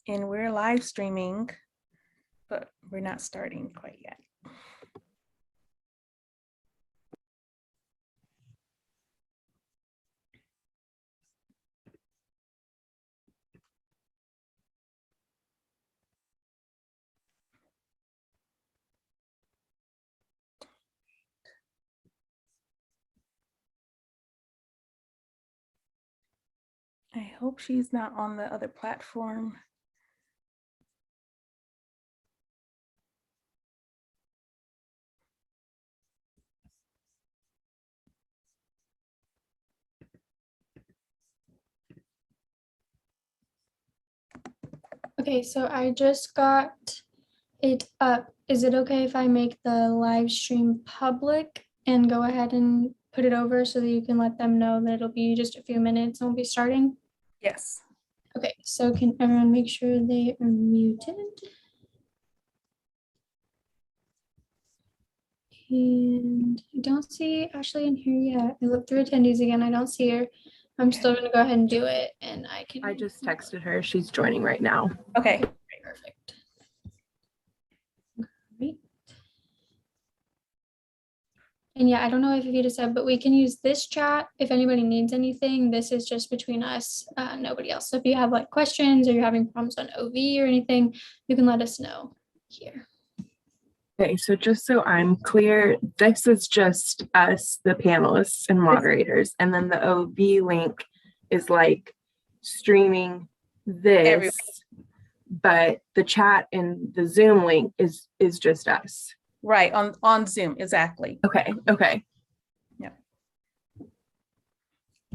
and we're live streaming, but we're not starting quite yet. I hope she's not on the other platform. Okay, so I just got it up. Is it okay if I make the live stream public and go ahead and put it over so that you can let them know that it'll be just a few minutes and we'll be starting? Yes. Okay, so can everyone make sure they are muted? And I don't see Ashley in here yet. I looked through attendees again. I don't see her. I'm still gonna go ahead and do it and I just texted her. She's joining right now. Okay. Perfect. Great. And yeah, I don't know if Evita said, but we can use this chat if anybody needs anything. This is just between us, nobody else. So if you have like questions or you're having problems on OV or anything, you can let us know here. Okay, so just so I'm clear, this is just us, the panelists and moderators, and then the OV link is like streaming this, but the chat and the Zoom link is just us. Right, on Zoom, exactly. Okay. Yeah.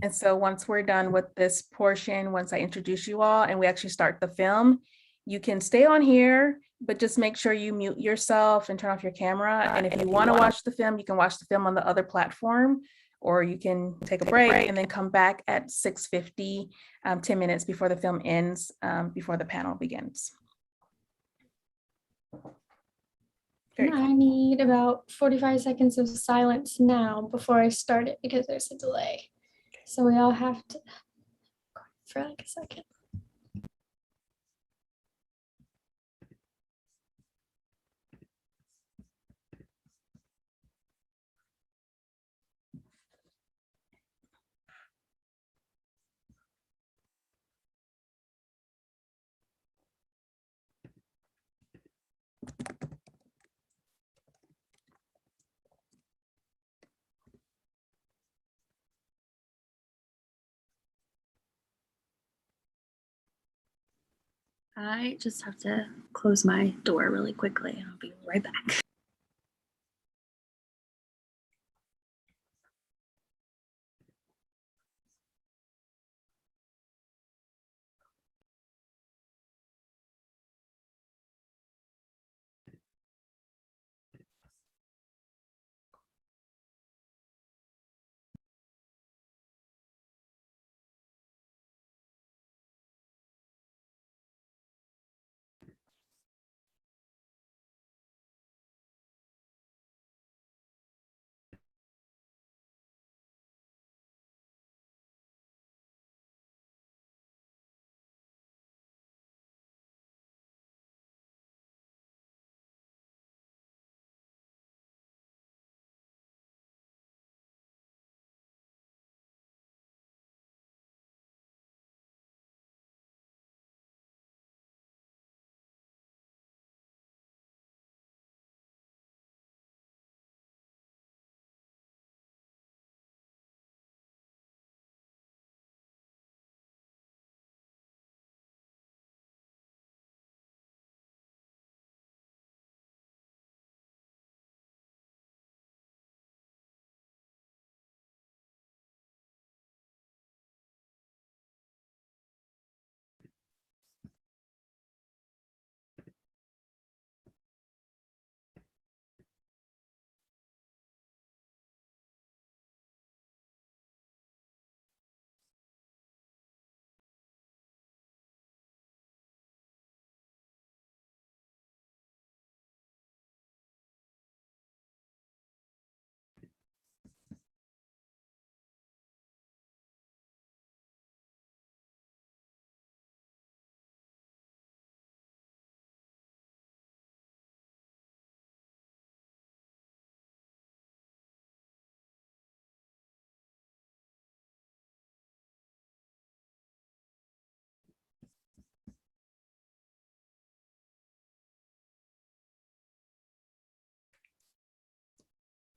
And so once we're done with this portion, once I introduce you all and we actually start the film, you can stay on here, but just make sure you mute yourself and turn off your camera. And if you want to watch the film, you can watch the film on the other platform, or you can take a break and then come back at 6:50, 10 minutes before the film ends, before the panel begins. I need about 45 seconds of silence now before I start it because there's a delay. So we all have to for like a second. I just have to close my door really quickly and I'll be right back.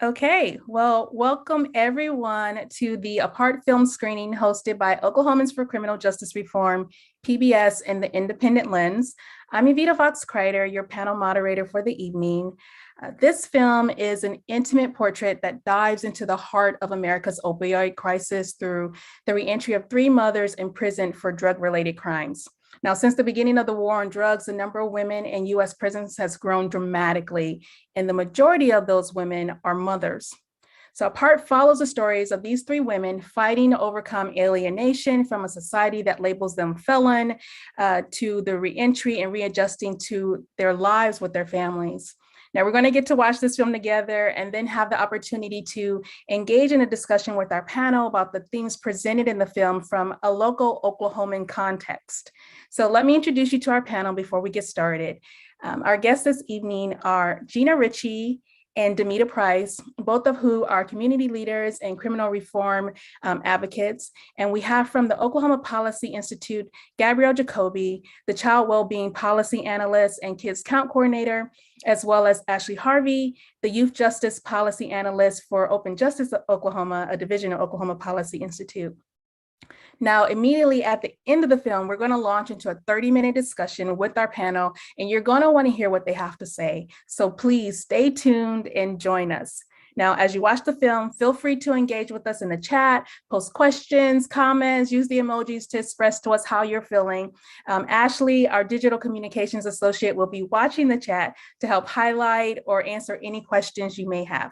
Okay, well, welcome everyone to the Apart film screening hosted by Oklahomans for Criminal Justice Reform, PBS, and the Independent Lens. I'm Evita Fox Kreider, your panel moderator for the evening. This film is an intimate portrait that dives into the heart of America's opioid crisis through the reentry of three mothers imprisoned for drug-related crimes. Now, since the beginning of the war on drugs, the number of women in US prisons has grown dramatically, and the majority of those women are mothers. So Apart follows the stories of these three women fighting to overcome alienation from a society that labels them felon, to the reentry and readjusting to their lives with their families. Now we're going to get to watch this film together and then have the opportunity to engage in a discussion with our panel about the themes presented in the film from a local Oklahoman context. So let me introduce you to our panel before we get started. Our guests this evening are Gina Ritchie and Demita Price, both of who are community leaders and criminal reform advocates. And we have from the Oklahoma Policy Institute, Gabrielle Jacoby, the Child Wellbeing Policy Analyst and Kids Count Coordinator, as well as Ashley Harvey, the Youth Justice Policy Analyst for Open Justice Oklahoma, a division of Oklahoma Policy Institute. Now, immediately at the end of the film, we're going to launch into a 30-minute discussion with our panel, and you're going to want to hear what they have to say. So please stay tuned and join us. Now, as you watch the film, feel free to engage with us in the chat, post questions, comments, use the emojis to express to us how you're feeling. Ashley, our digital communications associate, will be watching the chat to help highlight or answer any questions you may have.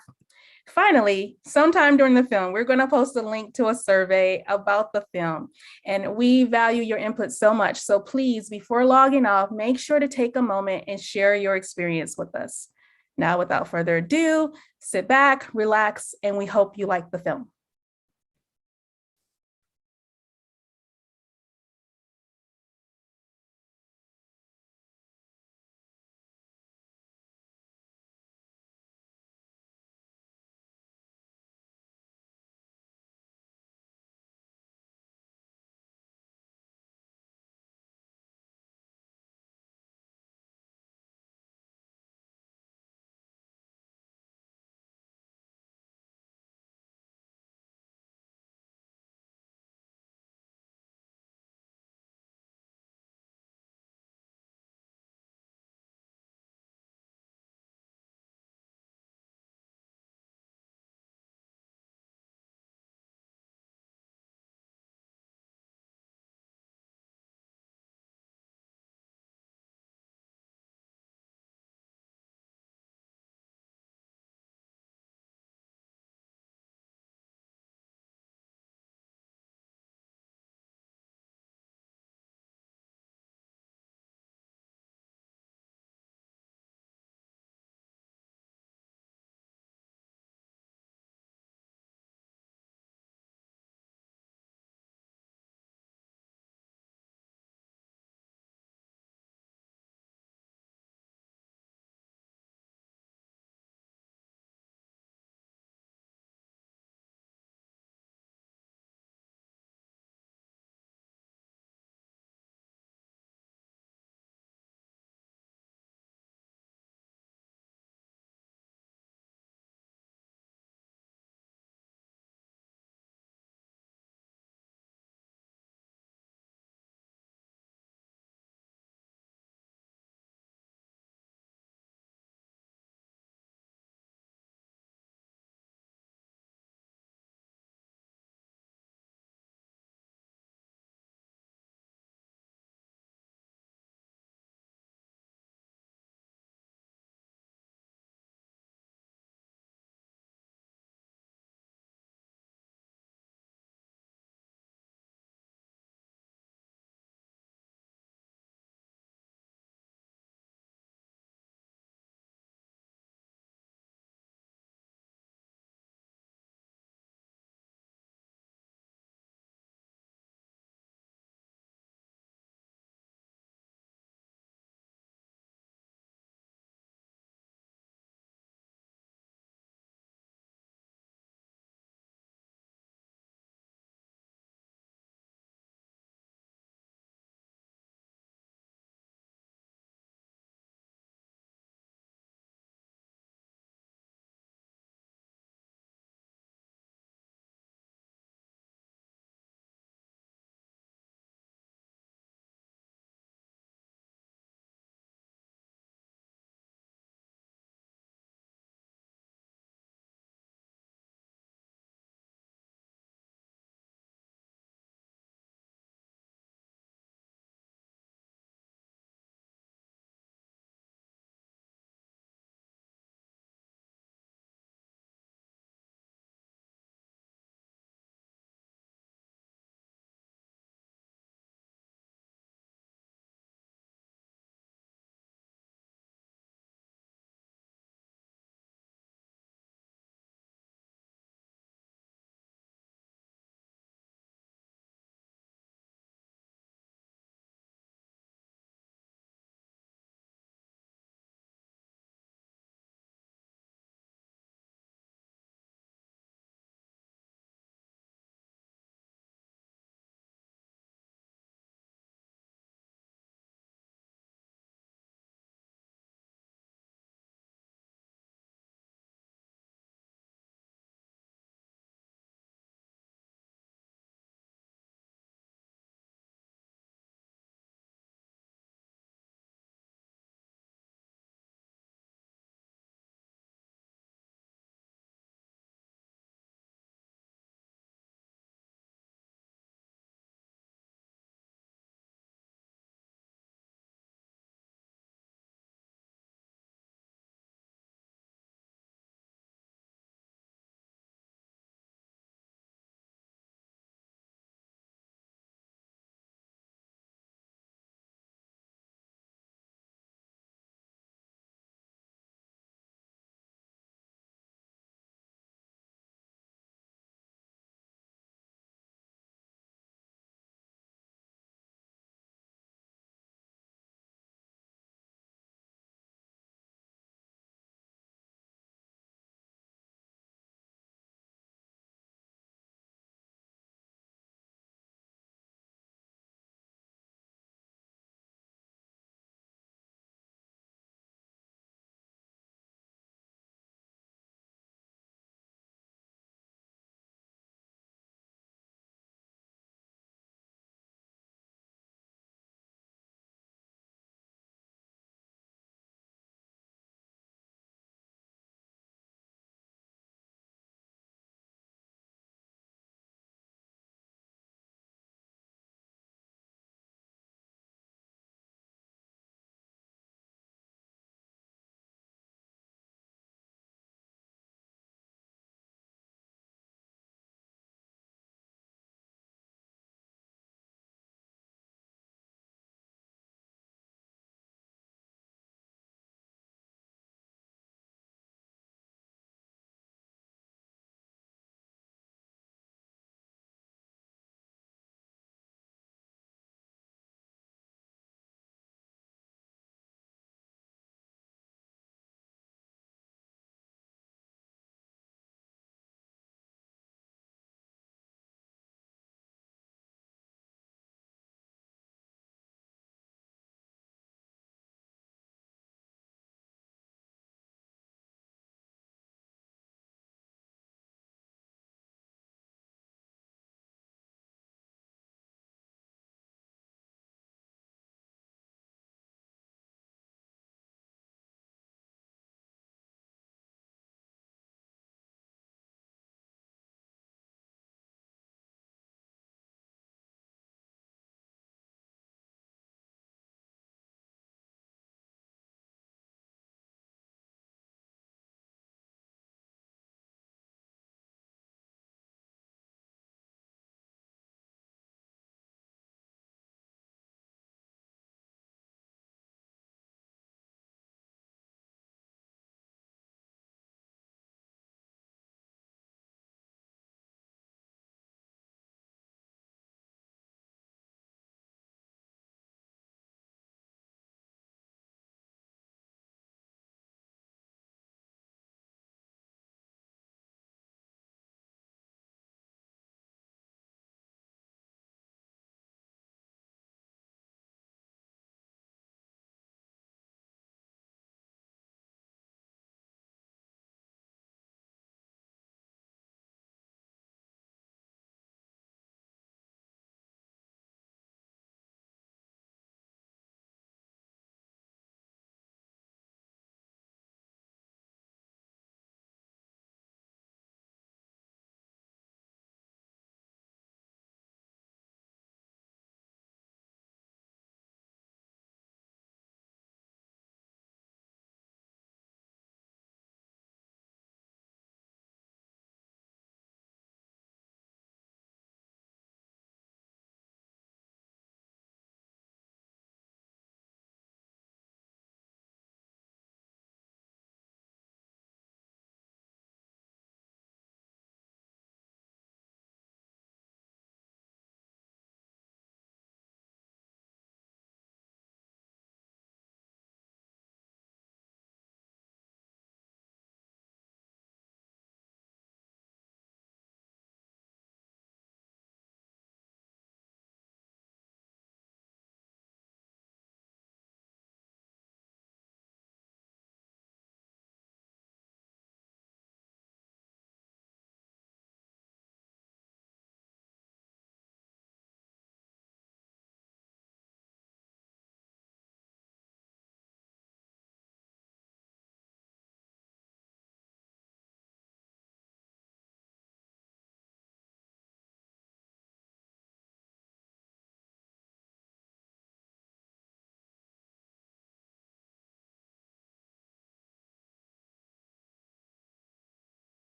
Finally, sometime during the film, we're going to post a link to a survey about the film, and we value your input so much. So please, before logging off, make sure to take a moment and share your experience with us. Now, without further ado, sit back, relax, and we hope you like the film.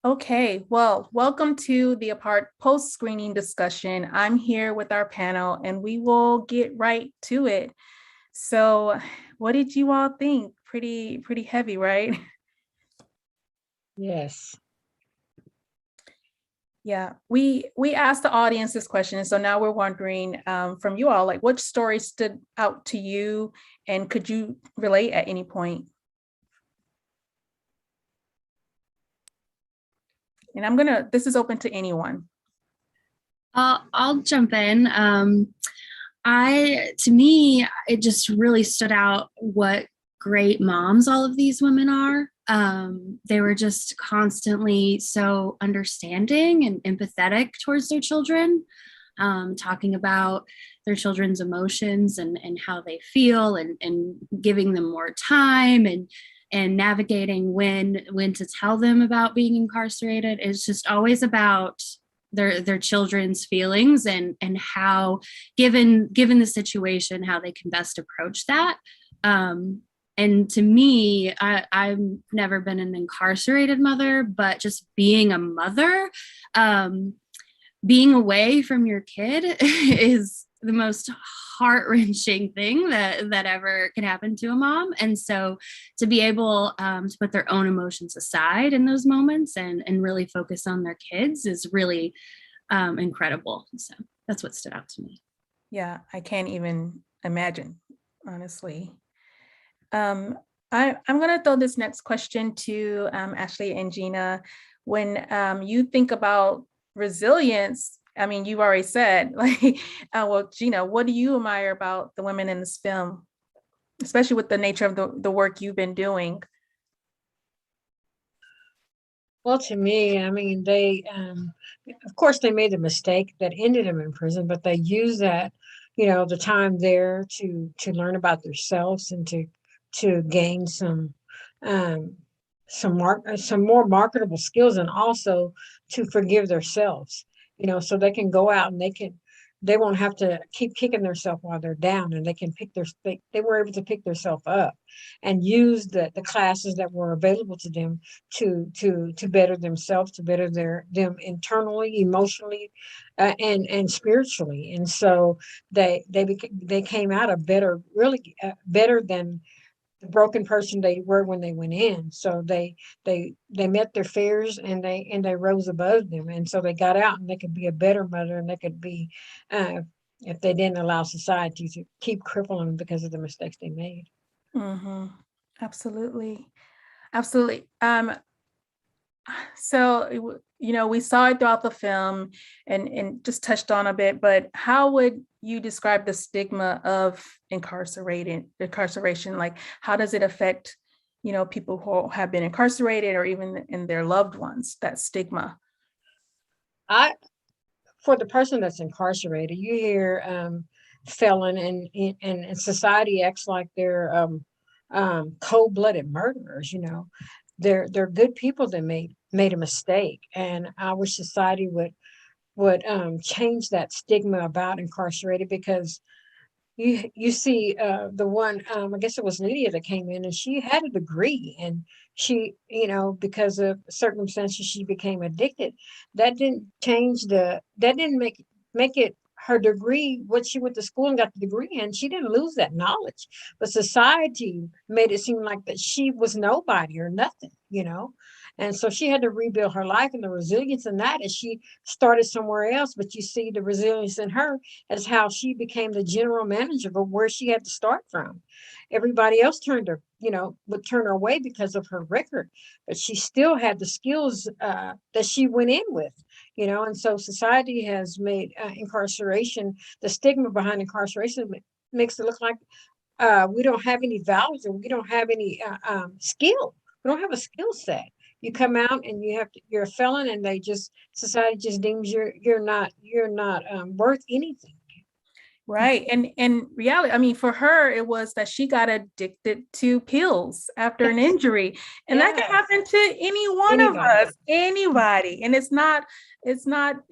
Okay, well, welcome to the Apart post-screening discussion. I'm here with our panel and we will get right to it. So what did you all think? Pretty heavy, right? Yes. Yeah, we asked the audience this question, and so now we're wondering from you all, like, which story stood out to you, and could you relate at any point? And this is open to anyone. I'll jump in. To me, it just really stood out what great moms all of these women are. They were just constantly so understanding and empathetic towards their children, talking about their children's emotions and how they feel and giving them more time and navigating when to tell them about being incarcerated. It's just always about their children's feelings and how given the situation how they can best approach that. And to me, I've never been an incarcerated mother, but just being a mother, being away from your kid is the most heart-wrenching thing that ever can happen to a mom. And so to be able to put their own emotions aside in those moments and really focus on their kids is really incredible. So that's what stood out to me. Yeah, I can't even imagine, honestly. I'm gonna throw this next question to Ashley and Gina. When you think about resilience, I mean, you've already said, like, well, Gina, what do you admire about the women in this film, especially with the nature of the work you've been doing? Well, to me, I mean, of course, they made a mistake that ended them in prison, but they used that, the time there to learn about themselves and to gain um, some more marketable skills, and also to forgive themselves, so they can go out and they won't have to keep kicking themselves while they're down, and they can they were able to pick themselves up and use the classes that were available to them to better themselves, to better them internally, emotionally, and spiritually. And so they came out a better, really better than the broken person they were when they went in. So they met their fears, and they rose above them, and so they got out and they could be a better mother, and they could be, if they didn't allow society to keep crippling them because of the mistakes they made. Mhm. Absolutely. Absolutely. So, we saw it throughout the film and just touched on a bit, but how would you describe the stigma of incarceration? Like, how does it affect, people who have been incarcerated or even in their loved ones, that stigma? I For the person that's incarcerated, you hear felon, and society acts like they're cold-blooded murderers. They're good people that made a mistake, and I wish society would change that stigma about incarcerated, because you see the one, I guess it was Lydia that came in, and she had a degree, and she, because of circumstances, she became addicted. That didn't make it her degree, what she went to school and got the degree in. She didn't lose that knowledge, but society made it seem like that she was nobody or nothing. And so she had to rebuild her life, and the resilience in that is she started somewhere else. But you see the resilience in her as how she became the general manager of where she had to start from. Everybody else would turn her away because of her record, but she still had the skills that she went in with. And so society has made incarceration, the stigma behind incarceration makes it look like we don't have any values, or we don't have any skill. We don't have a skill set. You come out and you're a felon, and society just deems you're not worth anything. Right. And in reality, I mean, for her, it was that she got addicted to pills after an injury. And that can Yes. happen to any one of Anybody. us, anybody. And it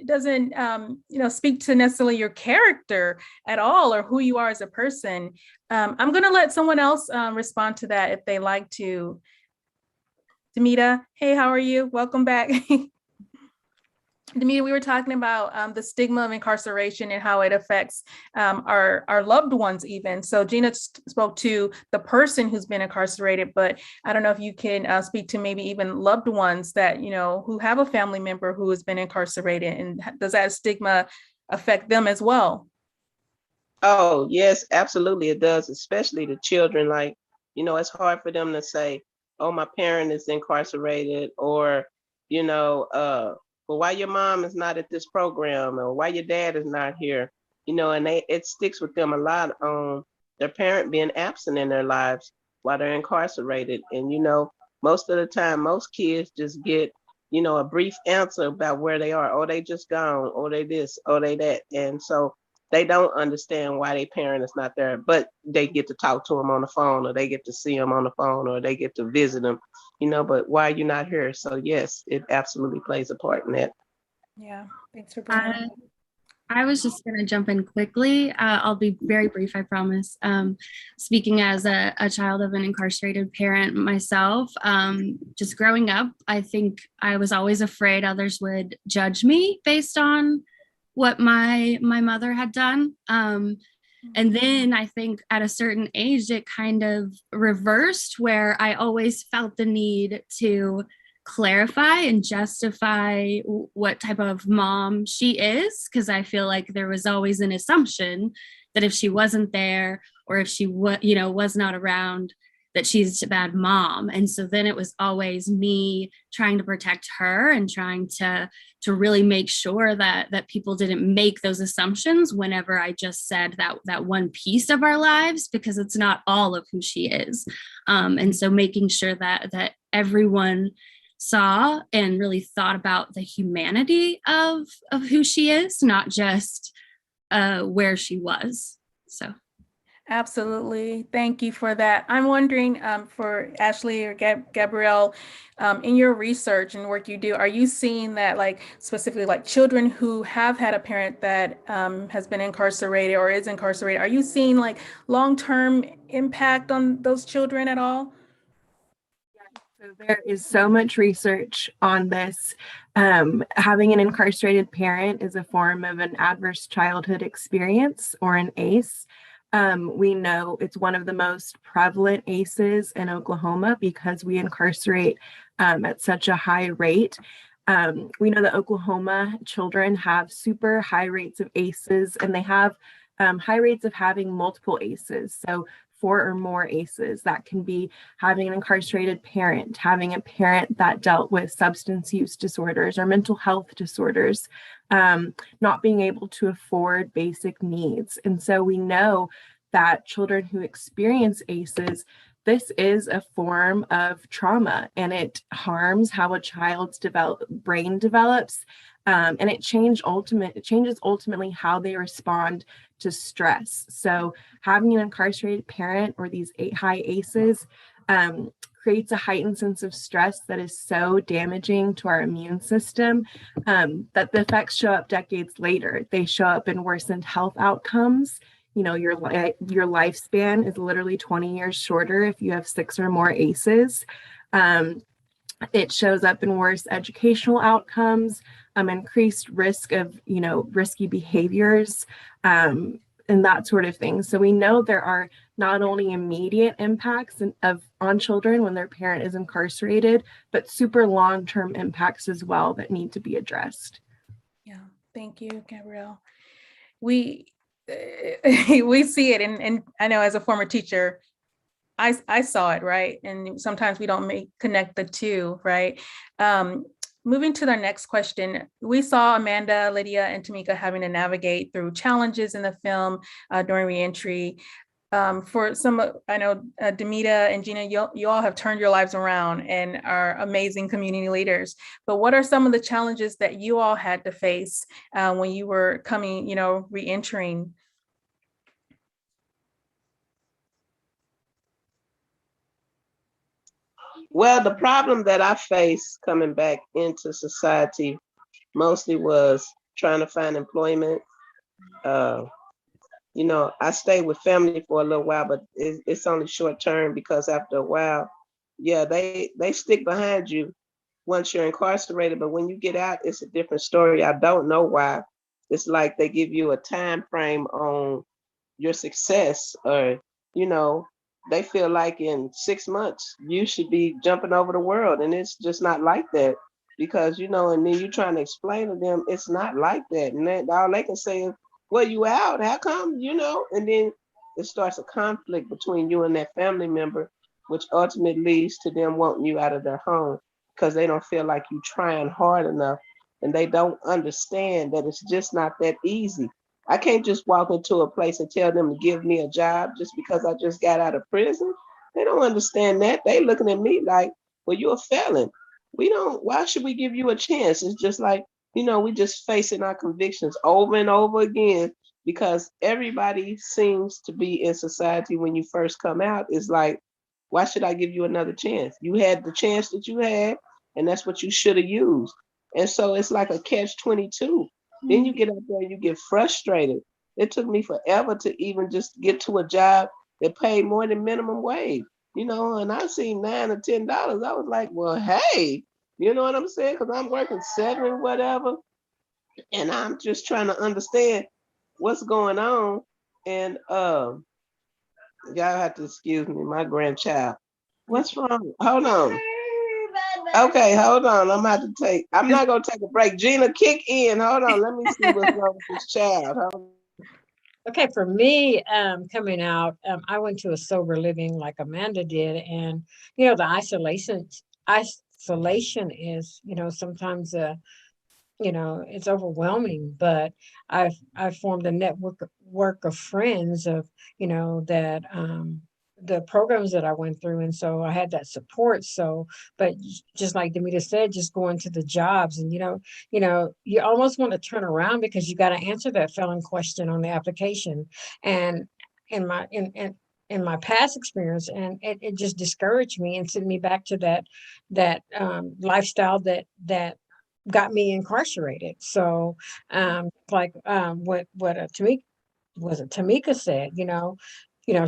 doesn't speak to necessarily your character at all or who you are as a person. I'm gonna let someone else respond to that if they like to. Demita, hey, how are you? Welcome back. Demita, we were talking about the stigma of incarceration and how it affects our loved ones even. So Gina spoke to the person who's been incarcerated, but I don't know if you can speak to maybe even loved ones that, who have a family member who has been incarcerated, and does that stigma affect them as well? Oh, yes, absolutely it does, especially the children. Like, it's hard for them to say, oh, my parent is incarcerated, or, well, why your mom is not at this program, or why your dad is not here, and it sticks with them a lot on their parent being absent in their lives while they're incarcerated. And, most of the time, most kids just get, a brief answer about where they are. Oh, they just gone, or they this, or they that. And so they don't understand why their parent is not there, but they get to talk to them on the phone, or they get to see them on the phone, or they get to visit them, but why are you not here? So yes, it absolutely plays a part in that. Yeah, thanks for bringing that I, up. I was just going to jump in quickly. I'll be very brief, I promise. Speaking as a child of an incarcerated parent myself, just growing up, I think I was always afraid others would judge me based on what my mother had done. And then I think at a certain age, it kind of reversed, where I always felt the need to clarify and justify what type of mom she is, because I feel like there was always an assumption that if she wasn't there, or if she was not around, that she's a bad mom. And so then it was always me trying to protect her and trying to really make sure that people didn't make those assumptions whenever I just said that one piece of our lives, because it's not all of who she is. And so making sure that everyone saw and really thought about the humanity of who she is, not just where she was. So Absolutely. Thank you for that. I'm wondering for Ashley or Gabrielle, in your research and work you do, are you seeing that, like specifically like children who have had a parent that has been incarcerated or is incarcerated, are you seeing like long-term impact on those children at all? So there is so much research on this. Having an incarcerated parent is a form of an adverse childhood experience, or an ACE. We know it's one of the most prevalent ACEs in Oklahoma because we incarcerate at such a high rate. We know that Oklahoma children have super high rates of ACEs, and they have high rates of having multiple ACEs. So 4 or more ACEs. That can be having an incarcerated parent, having a parent that dealt with substance use disorders or mental health disorders, not being able to afford basic needs. And so we know that children who experience ACEs, this is a form of trauma, and it harms how a child's brain develops. And it changes ultimately how they respond to stress. So having an incarcerated parent or these high ACEs creates a heightened sense of stress that is so damaging to our immune system that the effects show up decades later. They show up in worsened health outcomes. Your lifespan is literally 20 years shorter if you have 6 or more ACEs. It shows up in worse educational outcomes, increased risk of, risky behaviors, and that sort of thing. So we know there are not only immediate impacts on children when their parent is incarcerated, but super long-term impacts as well that need to be addressed. Yeah, thank you, Gabrielle. We see it, and I know as a former teacher, I saw it, right? And sometimes we don't connect the two, right? Moving to the next question, we saw Amanda, Lydia, and Tamika having to navigate through challenges in the film during reentry. For some, I know Demita and Gina, you all have turned your lives around and are amazing community leaders. But what are some of the challenges that you all had to face when you were coming, reentering? Well, the problem that I faced coming back into society mostly was trying to find employment. I stayed with family for a little while, but it's only short term, because after a while, yeah, they stick behind you once you're incarcerated, but when you get out, it's a different story. I don't know why. It's like they give you a time frame on your success, or you know, they feel like in 6 months you should be jumping over the world, and it's just not like that. Because and then you trying to explain to them it's not like that, and all they can say is, "Well, you out? How come?" And then it starts a conflict between you and that family member, which ultimately leads to them wanting you out of their home because they don't feel like you trying hard enough, and they don't understand that it's just not that easy. I can't just walk into a place and tell them to give me a job just because I just got out of prison. They don't understand that. They looking at me like, well, you're a felon. Why should we give you a chance? It's just like, we just facing our convictions over and over again because everybody seems to be in society when you first come out is like, why should I give you another chance? You had the chance that you had, and that's what you should have used. And so it's like a catch-22. Then you get out there and you get frustrated. It took me forever to even just get to a job that paid more than minimum wage, and I seen $9 or $10. I was like, well, hey, you know what I'm saying? Because I'm working 7, whatever, and I'm just trying to understand what's going on. And y'all have to excuse me, my grandchild. What's wrong? Hold on. Okay, hold on. I'm not gonna take a break. Gina, kick in. Hold on. Let me see what's wrong with this child. Okay, for me, coming out, I went to a sober living like Amanda did, and the isolation is, sometimes it's overwhelming. But I've formed a network of friends of that the programs that I went through, and so I had that support. So, but just like Demita said, just going to the jobs, and you almost want to turn around because you got to answer that felon question on the application. And in my past experience, and it just discouraged me and sent me back to that lifestyle that got me incarcerated. So like what Tamika said,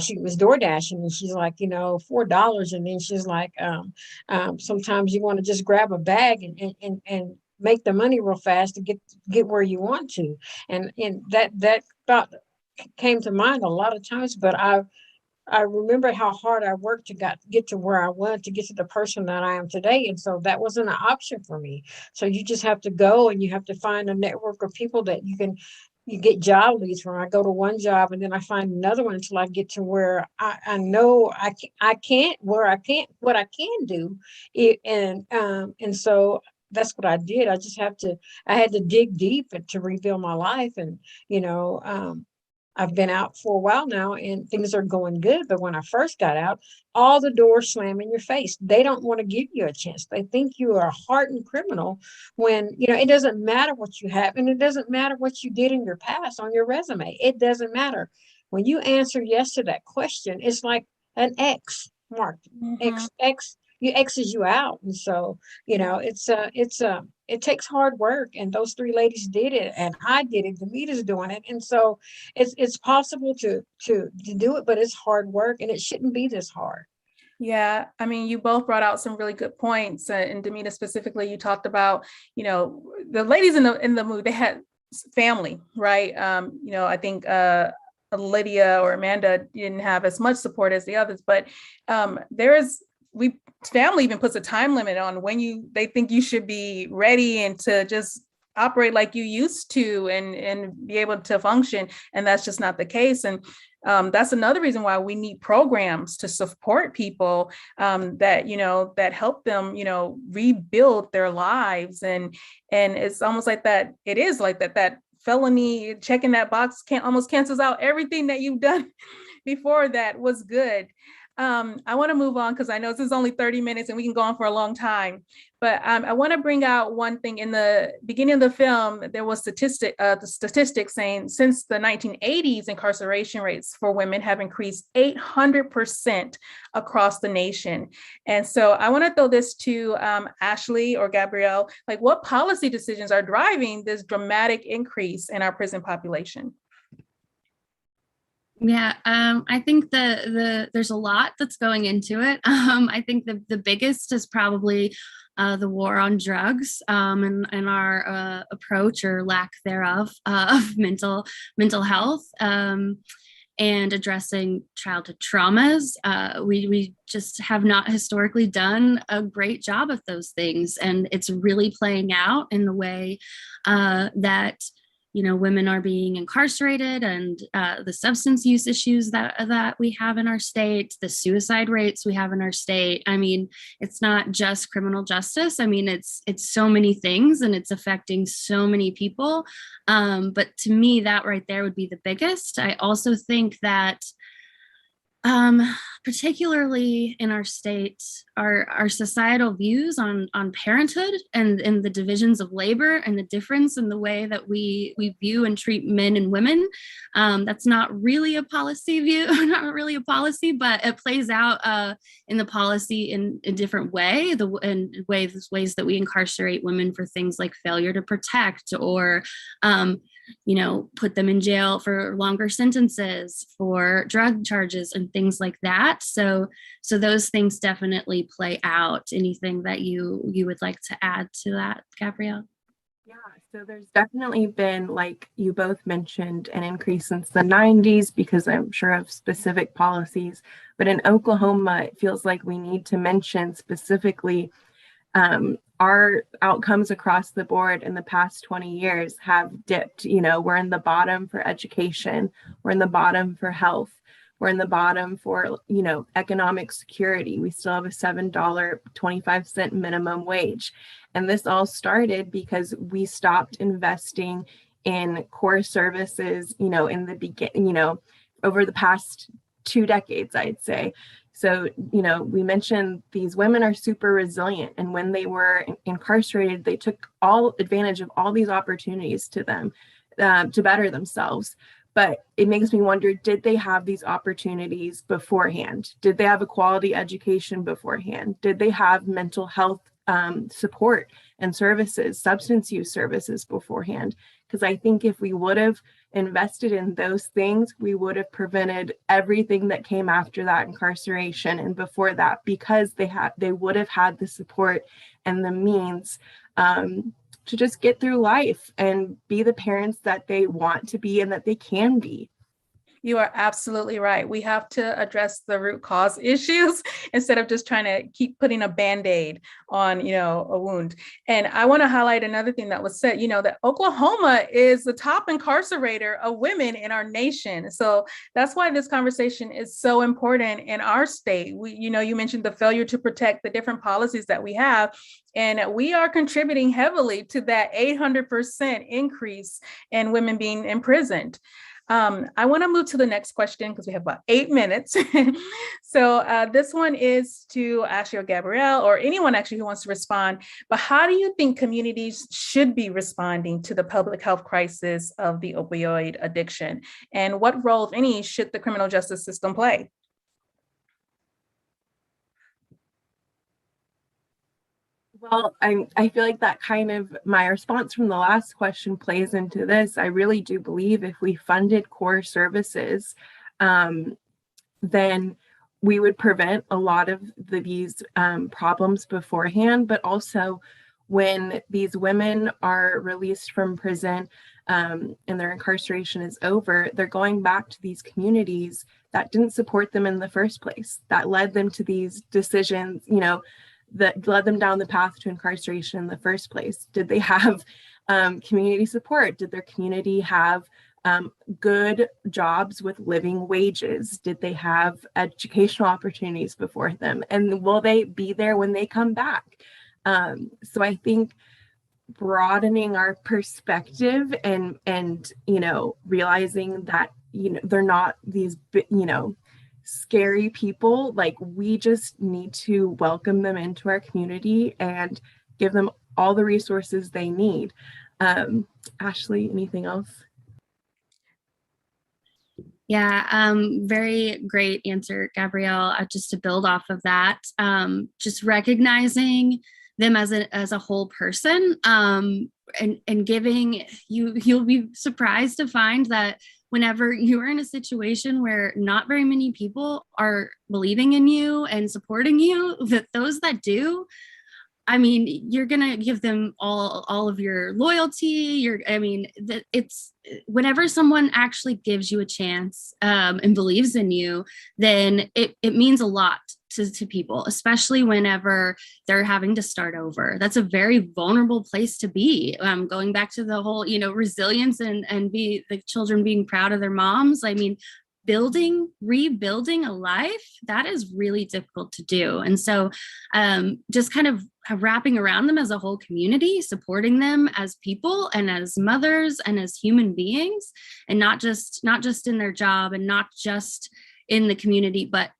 she was door dashing, and she's like, $4. And then she's like, sometimes you want to just grab a bag and make the money real fast to get where you want to. And that thought came to mind a lot of times, but I remember how hard I worked to get to where I wanted to get to the person that I am today. And so that wasn't an option for me. So you just have to go, and you have to find a network of people that you get job leads from. I go to one job, and then I find another one until I get to where I know what I can do. And so that's what I did. I had to dig deep to rebuild my life. And, I've been out for a while now, and things are going good. But when I first got out, all the doors slam in your face. They don't want to give you a chance. They think you are a hardened criminal when, it doesn't matter what you have, and it doesn't matter what you did in your past on your resume. It doesn't matter. When you answer yes to that question, it's like an X mark. X X's you out. And so, it takes hard work, and those 3 ladies did it, and I did it. Demita's doing it. And so it's possible to do it, but it's hard work, and it shouldn't be this hard. Yeah, I mean, you both brought out some really good points. And Demita specifically, you talked about, the ladies in the movie, they had family, right? I think Lydia or Amanda didn't have as much support as the others, but family even puts a time limit on when they think you should be ready and to just operate like you used to and be able to function. And that's just not the case. And that's another reason why we need programs to support people that help them, rebuild their lives. And it's almost like that. It is like that felony, checking that box almost cancels out everything that you've done before that was good. I want to move on because I know this is only 30 minutes and we can go on for a long time. But I want to bring out one thing. In the beginning of the film, there was the statistics saying since the 1980s, incarceration rates for women have increased 800% across the nation. And so I want to throw this to Ashley or Gabrielle. Like, what policy decisions are driving this dramatic increase in our prison population? Yeah, I think there's a lot that's going into it. I think the biggest is probably the war on drugs, and our approach or lack thereof of mental health. And addressing childhood traumas. We just have not historically done a great job of those things, and it's really playing out in the way that women are being incarcerated, and the substance use issues that we have in our state, the suicide rates we have in our state. I mean, it's not just criminal justice. I mean, it's so many things, and it's affecting so many people. But to me, that right there would be the biggest. I also think that particularly in our state, our societal views on parenthood and the divisions of labor and the difference in the way that we view and treat men and women. That's not really a policy view, not really a policy, but it plays out in the policy in a different way, ways that we incarcerate women for things like failure to protect, or put them in jail for longer sentences for drug charges and things like that. So those things definitely play out. Anything that you would like to add to that, Gabrielle? Yeah, so there's definitely been, like you both mentioned, an increase since the 90s because I'm sure of specific policies. But in Oklahoma, it feels like we need to mention specifically our outcomes across the board in the past 20 years have dipped. We're in the bottom for education. We're in the bottom for health. We're in the bottom for, economic security. We still have a $7.25 minimum wage. And this all started because we stopped investing in core services, in the beginning, over the past 2 decades, I'd say. So, we mentioned these women are super resilient, and when they were incarcerated, they took all advantage of all these opportunities to them to better themselves. But it makes me wonder, did they have these opportunities beforehand? Did they have a quality education beforehand? Did they have mental health support and services, substance use services beforehand? Because I think if we would have invested in those things, we would have prevented everything that came after that incarceration and before that, because they would have had the support and the means to just get through life and be the parents that they want to be and that they can be. You are absolutely right. We have to address the root cause issues instead of just trying to keep putting a Band-Aid on, a wound. And I want to highlight another thing that was said, that Oklahoma is the top incarcerator of women in our nation. So that's why this conversation is so important in our state. You mentioned the failure to protect, the different policies that we have. And we are contributing heavily to that 800% increase in women being imprisoned. I want to move to the next question because we have about 8 minutes. So this one is to Ashley or Gabrielle, or anyone actually who wants to respond. But how do you think communities should be responding to the public health crisis of the opioid addiction? And what role, if any, should the criminal justice system play? Well, I feel like that kind of my response from the last question plays into this. I really do believe if we funded core services, then we would prevent a lot of these problems beforehand. But also, when these women are released from prison and their incarceration is over, they're going back to these communities that didn't support them in the first place, that led them to these decisions, that led them down the path to incarceration in the first place. Did they have community support? Did their community have good jobs with living wages? Did they have educational opportunities before them? And will they be there when they come back? So I think broadening our perspective and realizing that they're not these scary people, like we just need to welcome them into our community and give them all the resources they need. Ashley, anything else? Yeah, very great answer, Gabrielle. Just to build off of that, just recognizing them as a whole person, and giving you'll be surprised to find that whenever you're in a situation where not very many people are believing in you and supporting you, that those that do, I mean, you're gonna give them all of your loyalty. It's whenever someone actually gives you a chance and believes in you, then it means a lot to people, especially whenever they're having to start over. That's a very vulnerable place to be. Going back to the whole, resilience and be the children being proud of their moms. I mean, rebuilding a life, that is really difficult to do. And so just kind of wrapping around them as a whole community, supporting them as people and as mothers and as human beings, and not just in their job and not just in the community, but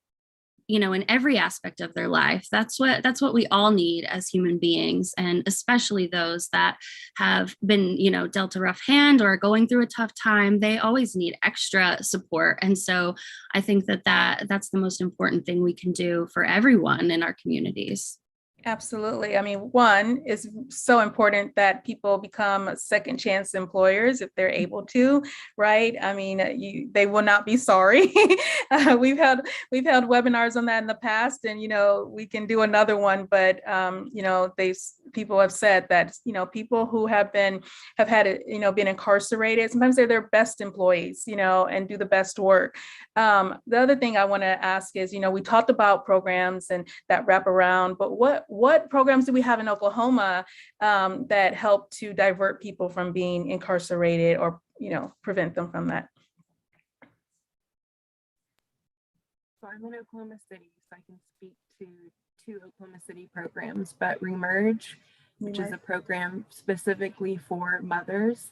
in every aspect of their life. That's what we all need as human beings, and especially those that have been, dealt a rough hand or going through a tough time. They always need extra support. And so I think that's the most important thing we can do for everyone in our communities. Absolutely. I mean, one, is so important that people become second chance employers if they're able to, right? I mean, they will not be sorry. We've had webinars on that in the past, and we can do another one. But people have said that people who have been incarcerated, sometimes they're their best employees, and do the best work. The other thing I want to ask is, we talked about programs and that wrap around, but what programs do we have in Oklahoma that help to divert people from being incarcerated or, prevent them from that? So I'm in Oklahoma City, so I can speak to two Oklahoma City programs, but Remerge, which is a program specifically for mothers,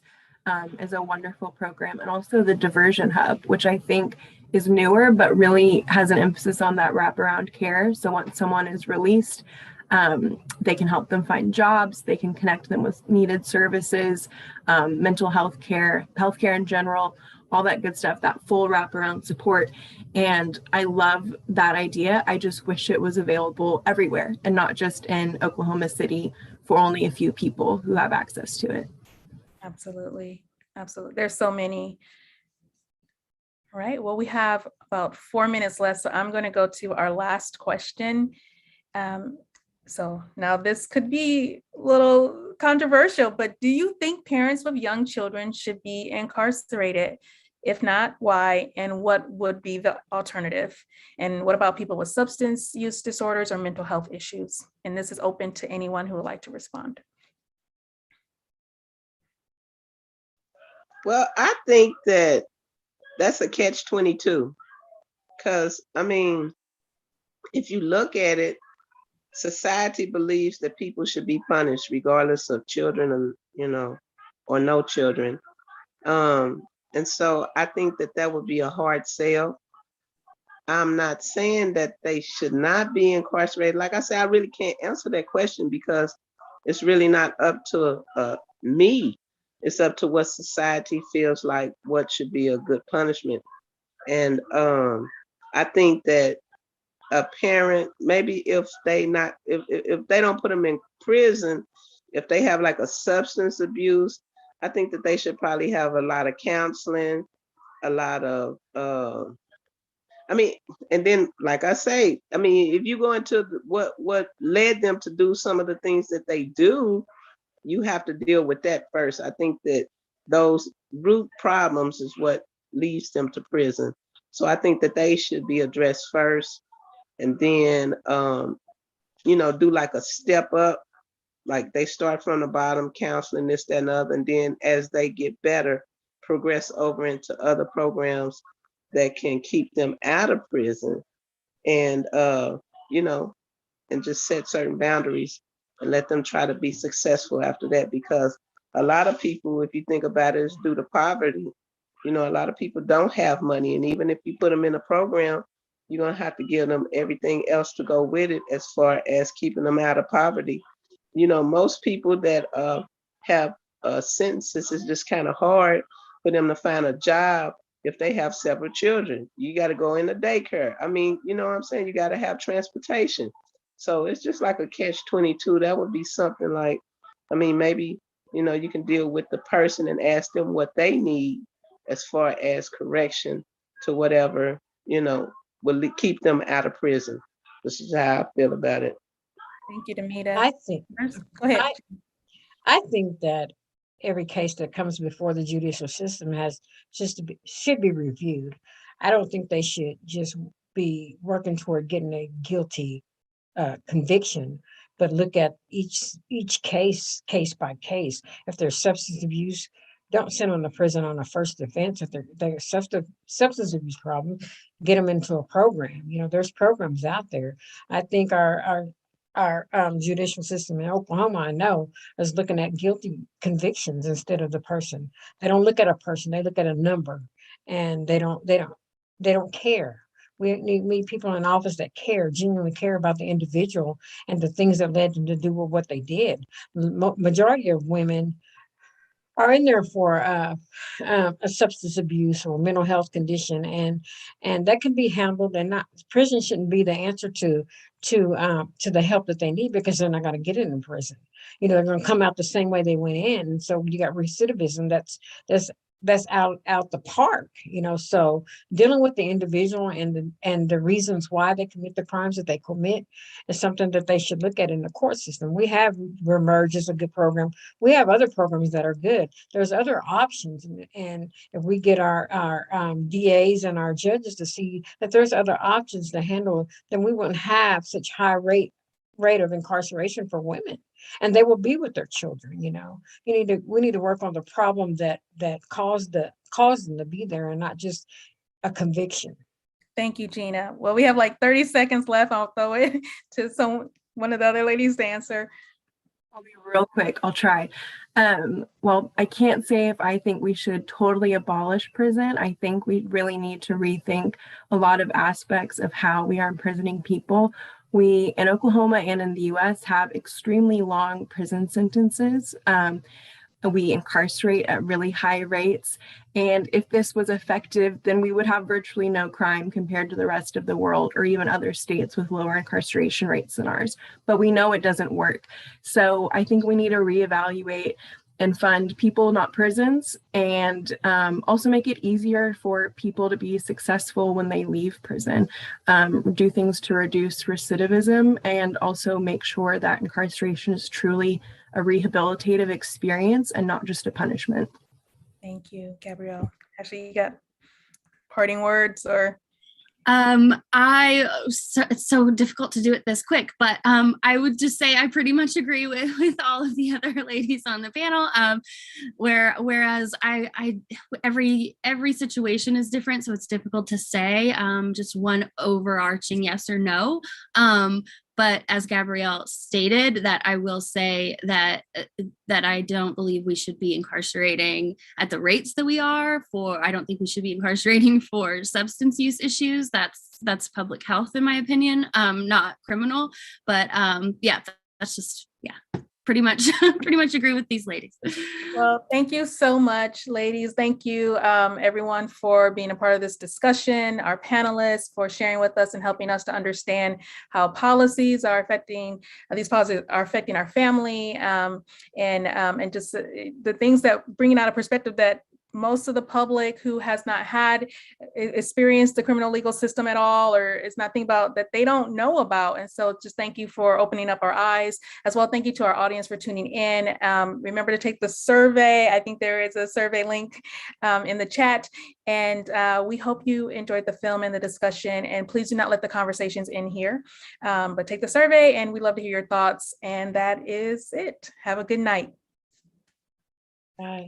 is a wonderful program. And also the Diversion Hub, which I think is newer, but really has an emphasis on that wraparound care. So once someone is released, they can help them find jobs, they can connect them with needed services, mental health care, healthcare in general, all that good stuff, that full wraparound support. And I love that idea. I just wish it was available everywhere and not just in Oklahoma City for only a few people who have access to it. Absolutely. Absolutely. There's so many. All right. Well, we have about 4 minutes left, so I'm going to go to our last question. So now this could be a little controversial, but do you think parents with young children should be incarcerated? If not, why? And what would be the alternative? And what about people with substance use disorders or mental health issues? And this is open to anyone who would like to respond. Well, I think that's a catch-22, because if you look at it, society believes that people should be punished regardless of children or no children. And so I think that would be a hard sell. I'm not saying that they should not be incarcerated. Like I said, I really can't answer that question because it's really not up to me. It's up to what society feels like what should be a good punishment. And I think that a parent, maybe if they don't put them in prison, if they have like a substance abuse, I think that they should probably have a lot of counseling, a lot of and then like I say, if you go into what led them to do some of the things that they do, you have to deal with that first. I think that those root problems is what leads them to prison. So I think that they should be addressed first, and then do like a step up, like they start from the bottom, counseling, this, that, and other, and then as they get better, progress over into other programs that can keep them out of prison, and and just set certain boundaries and let them try to be successful after that. Because a lot of people, if you think about it, is due to poverty. A lot of people don't have money, and even if you put them in a program, you're gonna have to give them everything else to go with it as far as keeping them out of poverty. Most people that have sentences, it's just kind of hard for them to find a job if they have several children. You got to go into daycare. You know what I'm saying? You got to have transportation. So it's just like a catch-22. That would be something like, maybe, you can deal with the person and ask them what they need, as far as correction to whatever, will keep them out of prison. This is how I feel about it. Thank you, Demita. I think, Go ahead. I think that every case that comes before the judicial system should be reviewed. I don't think they should just be working toward getting a guilty conviction, but look at each case by case. If there's substance abuse, don't send them to prison on a first offense. If they're substance abuse problem, get them into a program. There's programs out there. I think our judicial system in Oklahoma, I know, is looking at guilty convictions instead of the person. They don't look at a person; they look at a number, and they don't care. We need people in office that genuinely care about the individual and the things that led them to do what they did. Majority of women are in there for a substance abuse or mental health condition, and that can be handled. And not prison shouldn't be the answer to the help that they need, because they're not going to get it in prison. They're going to come out the same way they went in, and so you got recidivism that's out the park. So dealing with the individual and the reasons why they commit the crimes that they commit is something that they should look at in the court system. We have Remerge is a good program. We have other programs that are good. There's other options, and if we get our DAs and our judges to see that there's other options to handle, then we wouldn't have such high rate of incarceration for women, and they will be with their children. We need to work on the problem that caused them to be there, and not just a conviction. Thank you, Gina. Well, we have like 30 seconds left. I'll throw it to one of the other ladies to answer. I'll be real quick. I'll try. Well, I can't say if I think we should totally abolish prison. I think we really need to rethink a lot of aspects of how we are imprisoning people. We, in Oklahoma and in the US, have extremely long prison sentences. We incarcerate at really high rates. And if this was effective, then we would have virtually no crime compared to the rest of the world, or even other states with lower incarceration rates than ours. But we know it doesn't work. So I think we need to reevaluate and fund people, not prisons, and also make it easier for people to be successful when they leave prison. Do things to reduce recidivism, and also make sure that incarceration is truly a rehabilitative experience and not just a punishment. Thank you, Gabrielle. Actually, you got parting words or? It's so difficult to do it this quick, but I would just say I pretty much agree with all of the other ladies on the panel. Whereas every situation is different, so it's difficult to say just one overarching yes or no. But as Gabrielle stated, that I will say that I don't believe we should be incarcerating at the rates that we are I don't think we should be incarcerating for substance use issues. That's public health, in my opinion, not criminal. But yeah, that's just, pretty much agree with these ladies. Well, thank you so much, ladies. Thank you, everyone, for being a part of this discussion, our panelists for sharing with us and helping us to understand how these policies are affecting our family, and just the things that bringing out a perspective that most of the public who has not had experienced the criminal legal system at all, or is not thinking about, that they don't know about. And so just thank you for opening up our eyes as well. Thank you to our audience for tuning in. Remember to take the survey. I think there is a survey link in the chat. And we hope you enjoyed the film and the discussion. And please do not let the conversations end here, but take the survey, and we'd love to hear your thoughts. And that is it. Have a good night. Bye.